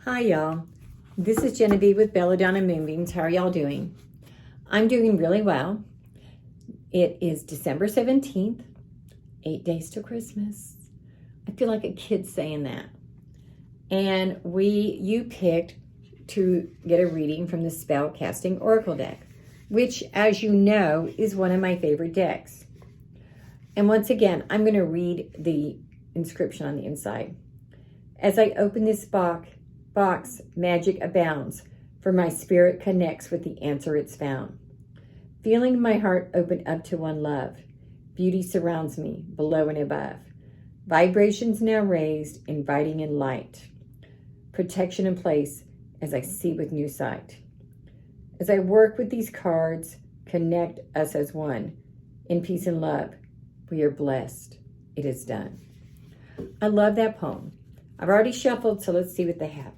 Hi, y'all. This is Genevieve with Belladonna and Moonbeams. How are y'all doing? I'm doing really well. It is December 17th, 8 days to Christmas. I feel like a kid saying that. And you picked to get a reading from the Spellcasting Oracle deck, which, as you know, is one of my favorite decks. And once again, I'm going to read the inscription on the inside. As I open this box, magic abounds, for my spirit connects with the answer it's found. Feeling my heart open up to one love, beauty surrounds me, below and above. Vibrations now raised, inviting in light. Protection in place as I see with new sight. As I work with these cards, connect us as one. In peace and love, we are blessed. It is done. I love that poem. I've already shuffled, so let's see what they have.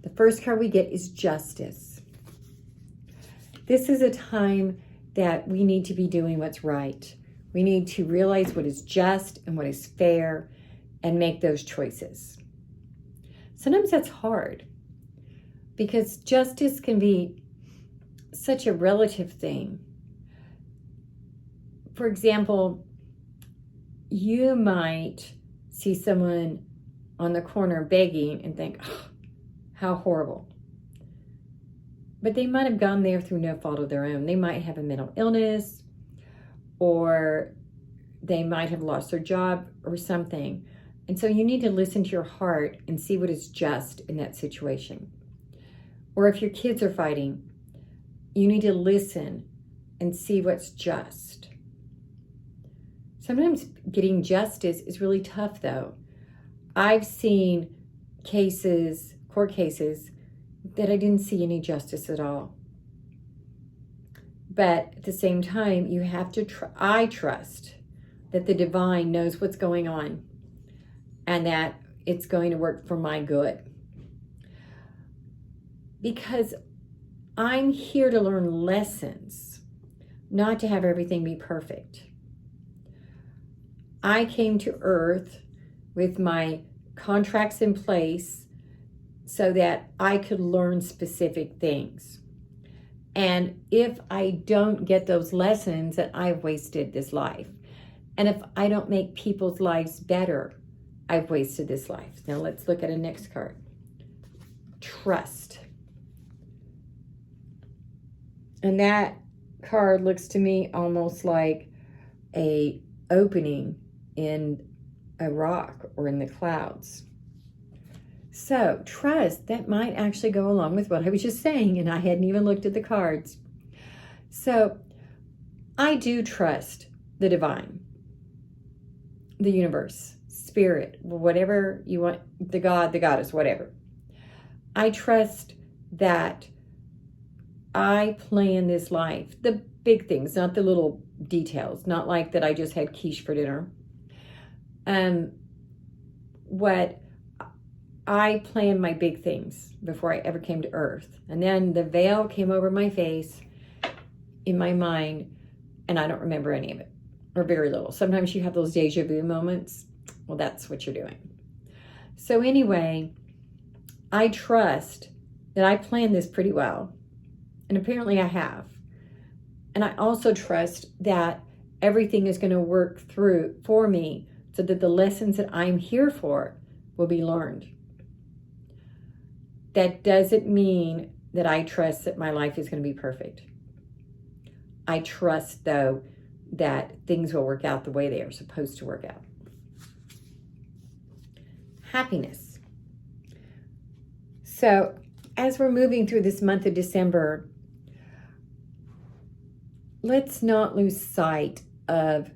The first card we get is Justice. This is a time that we need to be doing what's right. We need to realize what is just and what is fair and make those choices. Sometimes that's hard because justice can be such a relative thing. For example, you might see someone on the corner begging and think, oh, how horrible. But they might have gone there through no fault of their own. They might have a mental illness, or they might have lost their job or something. And so you need to listen to your heart and see what is just in that situation. Or if your kids are fighting, you need to listen and see what's just. Sometimes getting justice is really tough, though. I've seen court cases, that I didn't see any justice at all. But at the same time, you have to I trust that the divine knows what's going on and that it's going to work for my good. Because I'm here to learn lessons, not to have everything be perfect. I came to Earth with my contracts in place so that I could learn specific things. And if I don't get those lessons, then I've wasted this life. And if I don't make people's lives better, I've wasted this life. Now let's look at a next card. Trust. And that card looks to me almost like a opening in a rock or in the clouds. So trust, that might actually go along with what I was just saying, and I hadn't even looked at the cards. So I do trust the divine, the universe, spirit, whatever you want, the God, the goddess, whatever. I trust that I plan this life, the big things, not the little details, not like that I just had quiche for dinner. What I planned my big things before I ever came to Earth. And then the veil came over my face, in my mind, and I don't remember any of it, or very little. Sometimes you have those deja vu moments. Well, that's what you're doing. So anyway, I trust that I planned this pretty well. And apparently I have. And I also trust that everything is going to work through for me so that the lessons that I'm here for will be learned. That doesn't mean that I trust that my life is going to be perfect. I trust, though, that things will work out the way they are supposed to work out. Happiness. So, as we're moving through this month of December, let's not lose sight of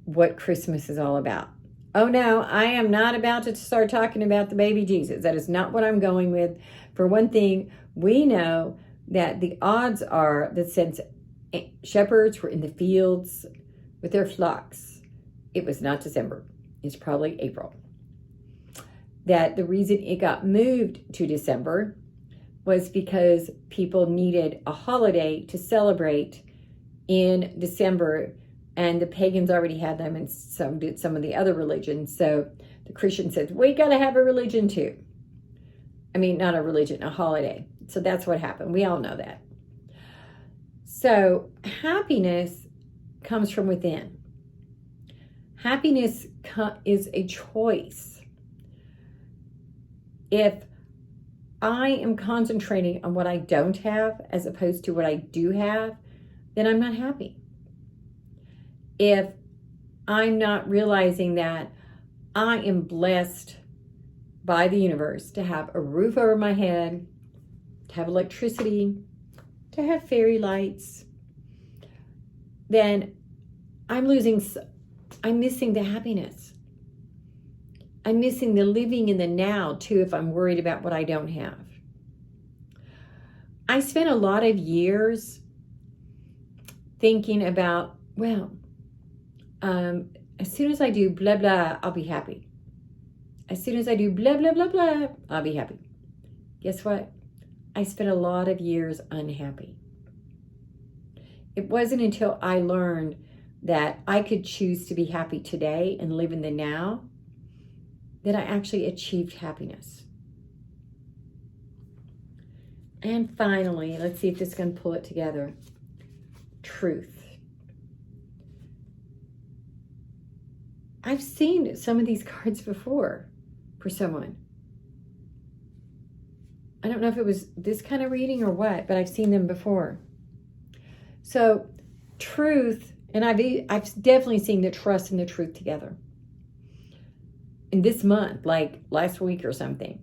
what Christmas is all about. Oh no, I am not about to start talking about the baby Jesus. That is not what I'm going with. For one thing, we know that the odds are that since shepherds were in the fields with their flocks, it was not December. It's probably April. That the reason it got moved to December was because people needed a holiday to celebrate in December, and the pagans already had them, and so did some of the other religions. So the Christian says, we got to have a religion too. not a religion, a holiday. So that's what happened. We all know that. So happiness comes from within. Happiness is a choice. If I am concentrating on what I don't have as opposed to what I do have, then I'm not happy. If I'm not realizing that I am blessed by the universe to have a roof over my head, to have electricity, to have fairy lights, then I'm missing the happiness. I'm missing the living in the now too if I'm worried about what I don't have. I spent a lot of years thinking about, as soon as I do blah, blah, I'll be happy. As soon as I do blah, blah, blah, blah, I'll be happy. Guess what? I spent a lot of years unhappy. It wasn't until I learned that I could choose to be happy today and live in the now that I actually achieved happiness. And finally, let's see if this can pull it together. Truth. I've seen some of these cards before for someone. I don't know if it was this kind of reading or what, but I've seen them before. So truth, and I've definitely seen the trust and the truth together in this month, like last week or something.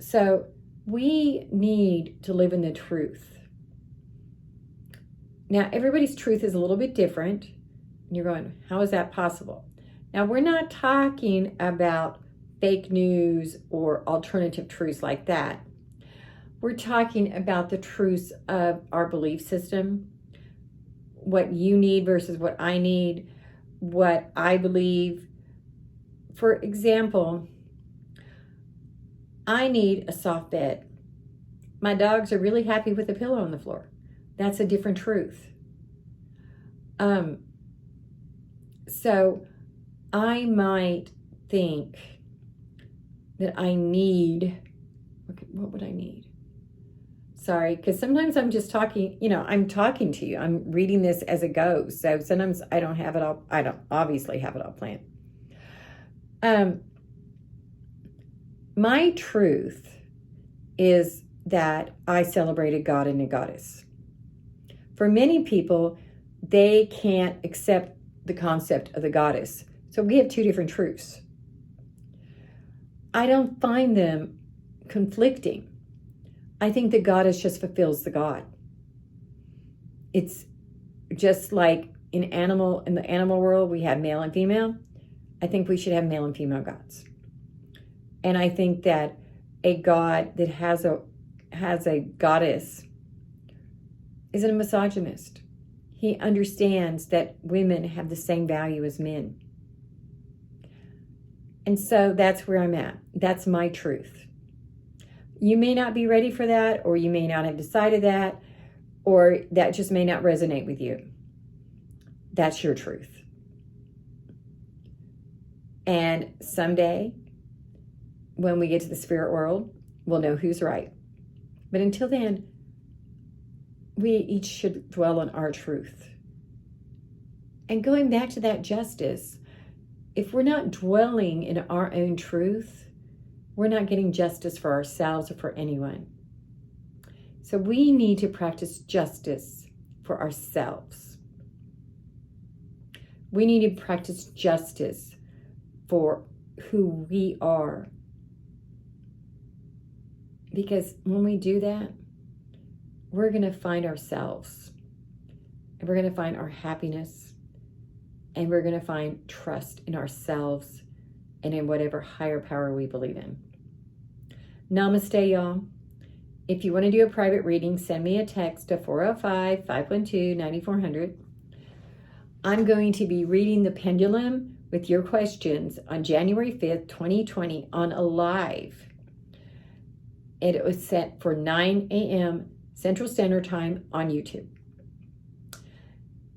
So we need to live in the truth. Now, everybody's truth is a little bit different. And you're going, how is that possible? Now, we're not talking about fake news or alternative truths like that. We're talking about the truths of our belief system, what you need versus what I need, what I believe. For example, I need a soft bed. My dogs are really happy with a pillow on the floor. That's a different truth. So I might think that I need, what would I need? Sorry, because sometimes I'm just talking, I'm talking to you. I'm reading this as it goes. So sometimes I don't obviously have it all planned. My truth is that I celebrate a god and a goddess. For many people, they can't accept the concept of the goddess. So we have two different truths. I don't find them conflicting. I think the goddess just fulfills the god. It's just like in the animal world, we have male and female. I think we should have male and female gods. And I think that a god that has a goddess isn't a misogynist. He understands that women have the same value as men. And so that's where I'm at. That's my truth. You may not be ready for that, or you may not have decided that, or that just may not resonate with you. That's your truth. And someday, when we get to the spirit world, we'll know who's right. But until then, we each should dwell on our truth. And going back to that justice, if we're not dwelling in our own truth, we're not getting justice for ourselves or for anyone. So we need to practice justice for ourselves. We need to practice justice for who we are. Because when we do that, we're going to find ourselves. And we're going to find our happiness. And we're going to find trust in ourselves and in whatever higher power we believe in. Namaste, y'all. If you want to do a private reading, send me a text to 405-512-9400. I'm going to be reading the pendulum with your questions on January 5th, 2020 on a live. And it was set for 9 a.m. Central Standard Time on YouTube.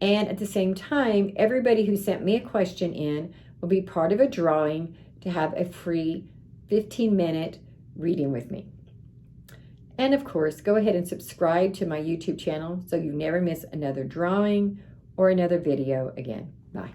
And at the same time, everybody who sent me a question in will be part of a drawing to have a free 15-minute reading with me. And of course, go ahead and subscribe to my YouTube channel so you never miss another drawing or another video again. Bye.